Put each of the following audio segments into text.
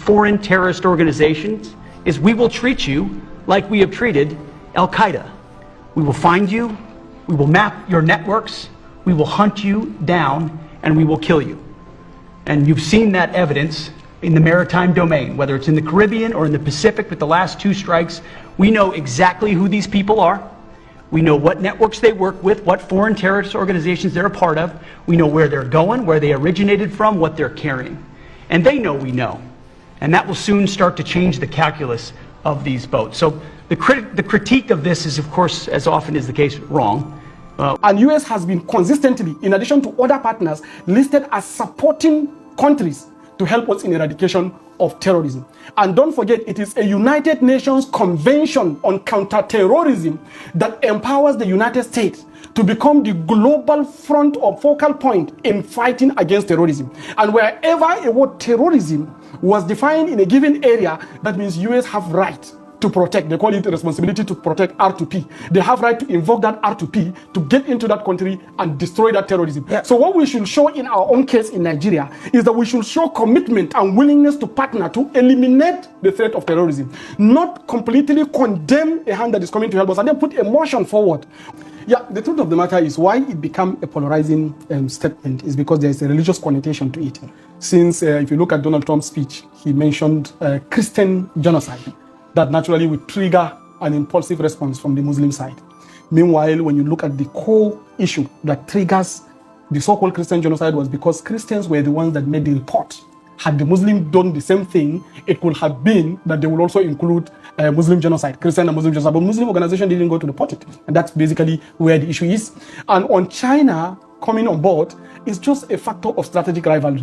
foreign terrorist organizations is we will treat you like we have treated Al-Qaeda. We will find you, we will map your networks, we will hunt you down, and we will kill you. And you've seen that evidence in the maritime domain, whether it's in the Caribbean or in the Pacific with the last 2 strikes. We know exactly who these people are. We know what networks they work with, what foreign terrorist organizations they're a part of. We know where they're going, where they originated from, what they're carrying. And they know we know. And that will soon start to change the calculus of these boats. So the critique of this is, of course, as often is the case, wrong. And US has been consistently, in addition to other partners, listed as supporting countries to help us in eradication of terrorism. And don't forget, it is a United Nations Convention on Counterterrorism that empowers the United States to become the global front or focal point in fighting against terrorism. And wherever a word terrorism was defined in a given area, that means US have right to protect. They call it the responsibility to protect R2P. They have right to invoke that R2P to get into that country and destroy that terrorism. Yeah. So what we should show in our own case in Nigeria is that we should show commitment and willingness to partner to eliminate the threat of terrorism, not completely condemn a hand that is coming to help us and then put a motion forward. Yeah, the truth of the matter is why it became a polarizing statement is because there is a religious connotation to it. Since if you look at Donald Trump's speech, he mentioned Christian genocide that naturally would trigger an impulsive response from the Muslim side. Meanwhile, when you look at the core issue that triggers the so-called Christian genocide was because Christians were the ones that made the report. Had the Muslim done the same thing, it could have been that they would also include Muslim genocide, Christian and Muslim genocide, but Muslim organization didn't go to report it. And that's basically where the issue is. And on China coming on board is just a factor of strategic rivalry.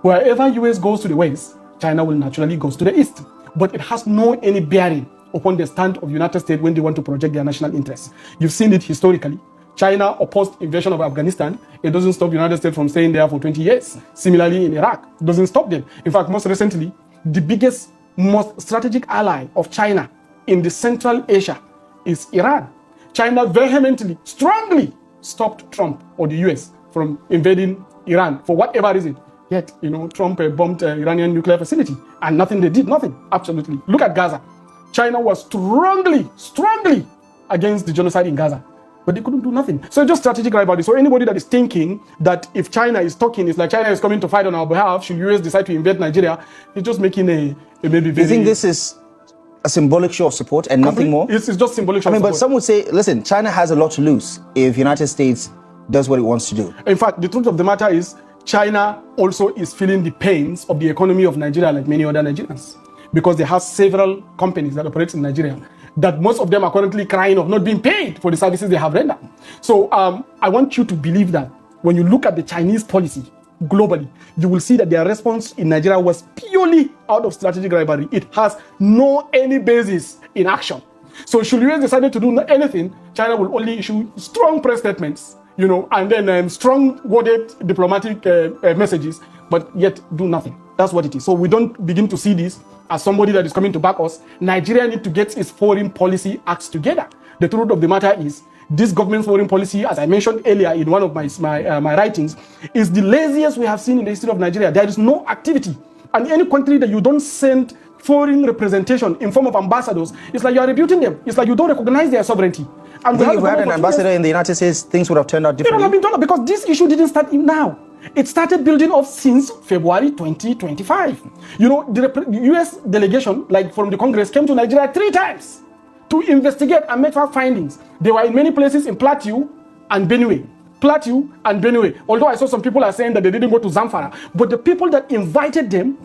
Wherever US goes to the west, China will naturally go to the east. But it has no any bearing upon the stand of the United States when they want to project their national interests. You've seen it historically. China opposed invasion of Afghanistan. It doesn't stop the United States from staying there for 20 years. Similarly, in Iraq, it doesn't stop them. In fact, most recently, the biggest, most strategic ally of China in the Central Asia is Iran. China vehemently, strongly stopped Trump or the US from invading Iran for whatever reason. Yet, Trump bombed Iranian nuclear facility and nothing, they did nothing, absolutely. Look at Gaza. China was strongly against the genocide in Gaza, but they couldn't do nothing. So just strategic rivalry. So anybody that is thinking that if China is talking, it's like China is coming to fight on our behalf, should US decide to invade Nigeria, it's just making a maybe very... You think this is a symbolic show of support and nothing more? It's just symbolic show of support. But some would say, listen, China has a lot to lose if United States does what it wants to do. In fact, the truth of the matter is, China also is feeling the pains of the economy of Nigeria like many other Nigerians because they have several companies that operate in Nigeria that most of them are currently crying of not being paid for the services they have rendered. So I want you to believe that when you look at the Chinese policy globally, you will see that their response in Nigeria was purely out of strategic rivalry. It has no any basis in action. So should US decide to do anything, China will only issue strong press statements, and then strong worded diplomatic messages, but yet do nothing. That's what it is. So we don't begin to see this as somebody that is coming to back us. Nigeria needs to get its foreign policy acts together. The truth of the matter is, this government's foreign policy, as I mentioned earlier in one of my writings, is the laziest we have seen in the history of Nigeria. There is no activity. And any country that you don't send foreign representation in form of ambassadors, it's like you are rebuting them. It's like you don't recognize their sovereignty. And if we had an ambassador in the United States, things would have turned out differently. It would have been turned out because this issue didn't start now. It started building up since February 2025. The US delegation, like from the Congress, came to Nigeria 3 times to investigate and make findings. They were in many places in Plateau and Benue. Although I saw some people are saying that they didn't go to Zamfara, but the people that invited them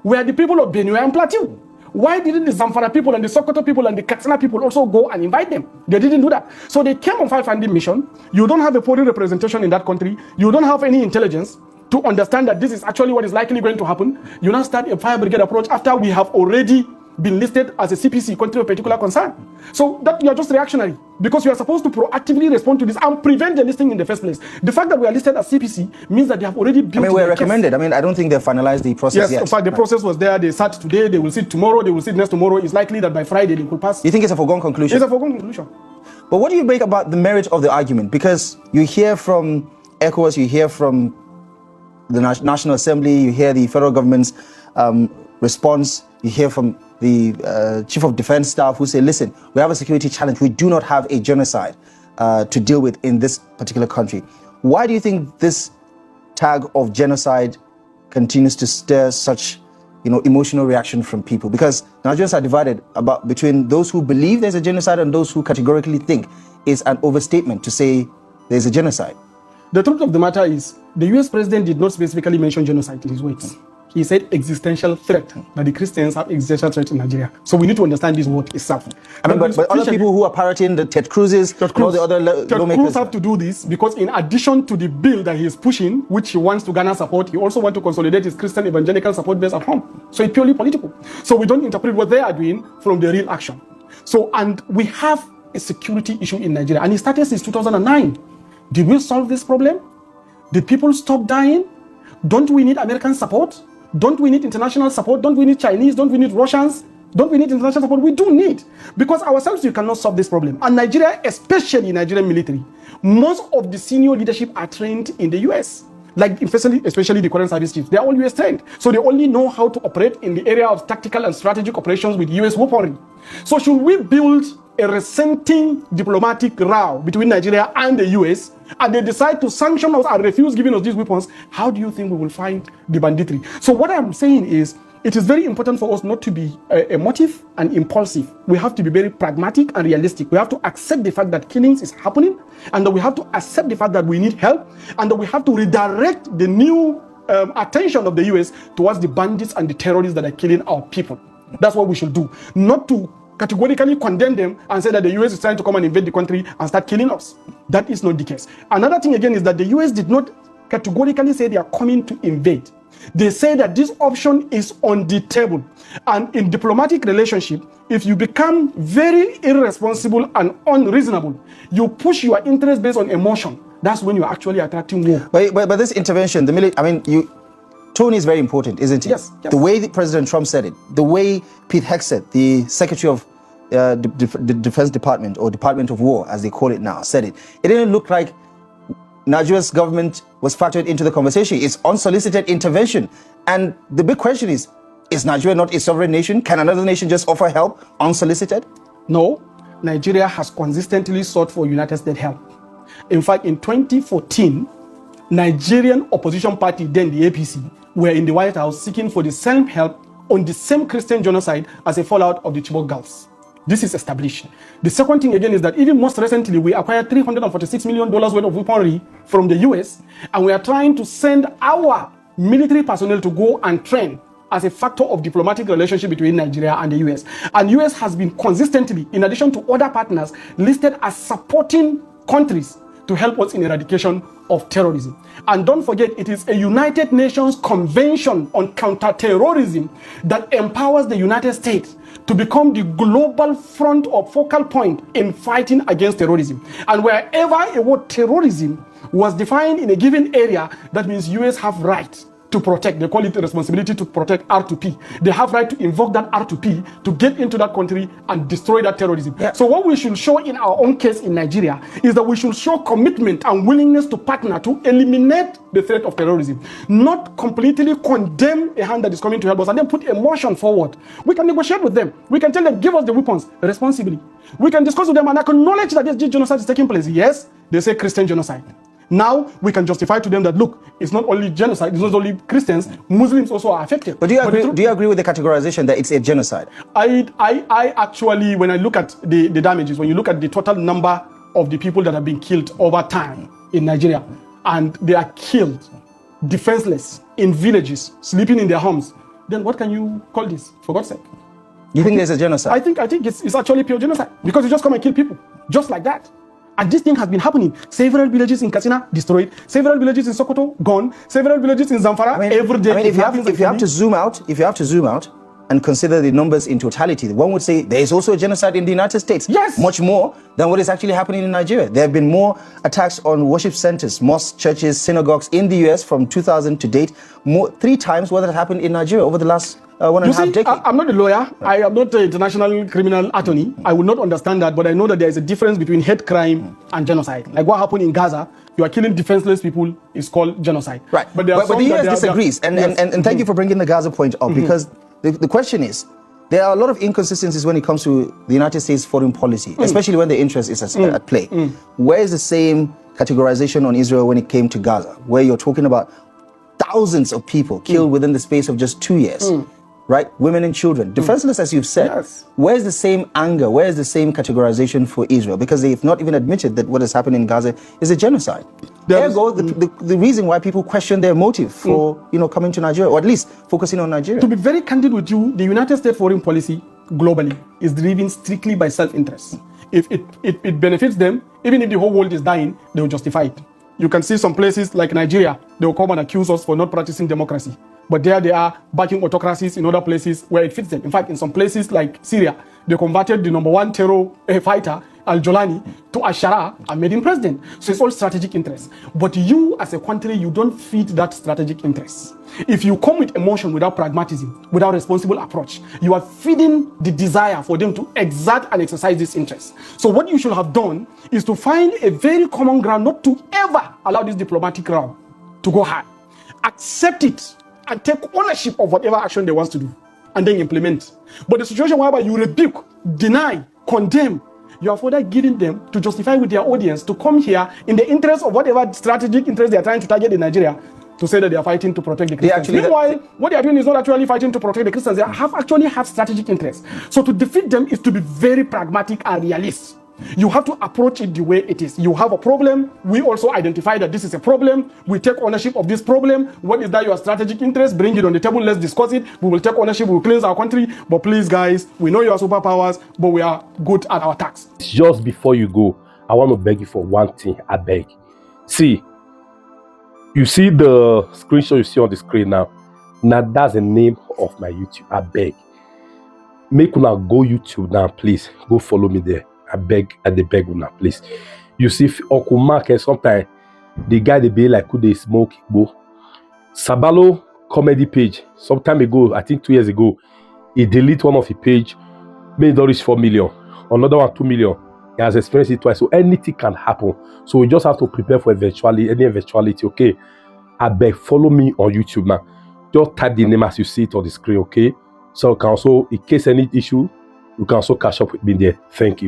were the people of Benue and Plateau. Why didn't the Zamfara people and the Sokoto people and the Katsina people also go and invite them? They didn't do that. So they came on fact-finding mission. You don't have a foreign representation in that country. You don't have any intelligence to understand that this is actually what is likely going to happen. You now start a fire brigade approach after we have already been listed as a CPC, country of particular concern. So that you are just reactionary because you are supposed to proactively respond to this and prevent the listing in the first place. The fact that we are listed as CPC means that they have already built. We're recommended. Case. I don't think they've finalized the process yet. Yes, in fact, the process was there. They sat today. They will sit tomorrow. They will sit next tomorrow. It's likely that by Friday they could pass. You think it's a foregone conclusion? It's a foregone conclusion. But what do you make about the merit of the argument? Because you hear from ECOWAS, you hear from the National Assembly, you hear the federal government's response, you hear from the Chief of Defense Staff who say, listen, we have a security challenge. We do not have a genocide to deal with in this particular country. Why do you think this tag of genocide continues to stir such emotional reaction from people? Because Nigerians are divided between those who believe there's a genocide and those who categorically think it's an overstatement to say there's a genocide. The truth of the matter is, the US president did not specifically mention genocide in his words. He said existential threat, that the Christians have existential threat in Nigeria. So we need to understand this word itself. But other people who are parroting the Ted Cruz's, all the other lawmakers. Cruz have to do this because in addition to the bill that he is pushing, which he wants to garner support, he also wants to consolidate his Christian evangelical support base at home. So it's purely political. So we don't interpret what they are doing from the real action. So, and we have a security issue in Nigeria, and it started since 2009. Did we solve this problem? Did people stop dying? Don't we need American support? Don't we need international support? Don't we need Chinese? Don't we need Russians? Don't we need international support? We do need, because ourselves you cannot solve this problem. And Nigeria, especially Nigerian military, most of the senior leadership are trained in the US. Like especially the current service chiefs, they are all US trained. So they only know how to operate in the area of tactical and strategic operations with US weaponry. So should we build a resenting diplomatic row between Nigeria and the US, and they decide to sanction us and refuse giving us these weapons, how do you think we will find the banditry? So what I'm saying is, it is very important for us not to be emotive and impulsive. We have to be very pragmatic and realistic. We have to accept the fact that killings is happening, and that we have to accept the fact that we need help, and that we have to redirect the new attention of the US towards the bandits and the terrorists that are killing our people. That's what we should do. Not to categorically condemn them and say that the US is trying to come and invade the country and start killing us. That is not the case. Another thing again is that the US did not categorically say they are coming to invade. They say that this option is on the table. And in diplomatic relationship, if you become very irresponsible and unreasonable, you push your interest based on emotion. That's when you're actually attracting war. But this intervention, tone is very important, isn't it? Yes. The way President Trump said it, the way Pete Hegseth, the Secretary of the Defense Department, or Department of War, as they call it now, said it. It didn't look like Nigeria's government was factored into the conversation. It's unsolicited intervention. And the big question is Nigeria not a sovereign nation? Can another nation just offer help unsolicited? No. Nigeria has consistently sought for United States help. In fact, in 2014, Nigerian opposition party, then the APC, were in the White House seeking for the same help on the same Christian genocide as a fallout of the Chibok girls. This is established. The second thing again is that even most recently, we acquired $346 million worth of weaponry from the US, and we are trying to send our military personnel to go and train as a factor of diplomatic relationship between Nigeria and the US. And US has been consistently, in addition to other partners, listed as supporting countries to help us in eradication of terrorism. And don't forget, it is a United Nations Convention on Counterterrorism that empowers the United States to become the global front or focal point in fighting against terrorism. And wherever a word terrorism was defined in a given area, that means US have right to protect. They call it the responsibility to protect R2P. They have right to invoke that R2P to get into that country and destroy that terrorism. Yeah. So what we should show in our own case in Nigeria is that we should show commitment and willingness to partner to eliminate the threat of terrorism, not completely condemn a hand that is coming to help us and then put emotion forward. We can negotiate with them. We can tell them, give us the weapons responsibly. We can discuss with them and acknowledge that this genocide is taking place. Yes, they say Christian genocide. Now we can justify to them that, look, it's not only genocide, it's not only Christians, Muslims also are affected. But do you agree with the categorization that it's a genocide? I actually, when I look at the damages, when you look at the total number of the people that have been killed over time in Nigeria, and they are killed defenseless in villages, sleeping in their homes, then what can you call this, for God's sake? You think there's a genocide? I think it's actually pure genocide, because you just come and kill people, just like that. And this thing has been happening. Several villages in Katsina destroyed. Several villages in Sokoto gone. Several villages in Zamfara every day. If you have to zoom out and consider the numbers in totality, one would say there is also a genocide in the United States. Yes. Much more than what is actually happening in Nigeria. There have been more attacks on worship centers, mosques, churches, synagogues in the US from 2000 to date. 3 times what has happened in Nigeria over the last 1.5 decades. I'm not a lawyer. I am not an international criminal attorney. I will not understand that, but I know that there is a difference between hate crime and genocide. Like what happened in Gaza, you are killing defenseless people, is called genocide. Right. But the US disagrees. And thank you for bringing the Gaza point up, because the question is, there are a lot of inconsistencies when it comes to the United States foreign policy, especially when the interest is at play. Where is the same categorization on Israel when it came to Gaza, where you're talking about thousands of people killed within the space of just 2 years, right? Women and children, defenseless, as you've said. Yes. Where's the same anger? Where's the same categorization for Israel? Because they've not even admitted that what has happened in Gaza is a genocide. Ergo, the reason why people question their motive for coming to Nigeria, or at least focusing on Nigeria. To be very candid with you, the United States foreign policy globally is driven strictly by self-interest. If it benefits them, even if the whole world is dying, they will justify it. You can see some places like Nigeria, they will come and accuse us for not practicing democracy. But there they are backing autocracies in other places where it fits them. In fact, in some places like Syria, they converted the #1 terror fighter, Al-Jolani, to Ashara and made him president. So it's all strategic interests. But you, as a country, you don't feed that strategic interest. If you come with emotion without pragmatism, without responsible approach, you are feeding the desire for them to exert and exercise this interest. So what you should have done is to find a very common ground, not to ever allow this diplomatic round to go hard. Accept it and take ownership of whatever action they want to do, and then implement. But the situation whereby you rebuke, deny, condemn, you are further giving them to justify with their audience to come here in the interest of whatever strategic interest they are trying to target in Nigeria, to say that they are fighting to protect the Christians. Meanwhile, what they are doing is not actually fighting to protect the Christians. They actually have strategic interests. So to defeat them is to be very pragmatic and realist. You have to approach it the way it is. You have a problem. We also identify that this is a problem. We take ownership of this problem. What is that your strategic interest? Bring it on the table. Let's discuss it. We will take ownership. We will cleanse our country. But please, guys, we know you are superpowers, but we are good at our tax. Just before you go, I want to beg you for one thing. I beg. See, you see the screenshot you see on the screen now. Now that's the name of my YouTube. I beg. Make una go YouTube now, please. Go follow me there. I beg una, please. You see, Uncle Mark, sometimes the guy they be like, could they smoke? Sabalo comedy page, some time ago, I think 2 years ago, he deleted one of his page, made it reach 4 million, another one 2 million. He has experienced it twice, so anything can happen. So we just have to prepare for any eventuality. Okay, I beg, follow me on YouTube now. Just type the name as you see it on the screen. Okay, so you can also, in case any issue, you can also catch up with me there. Thank you.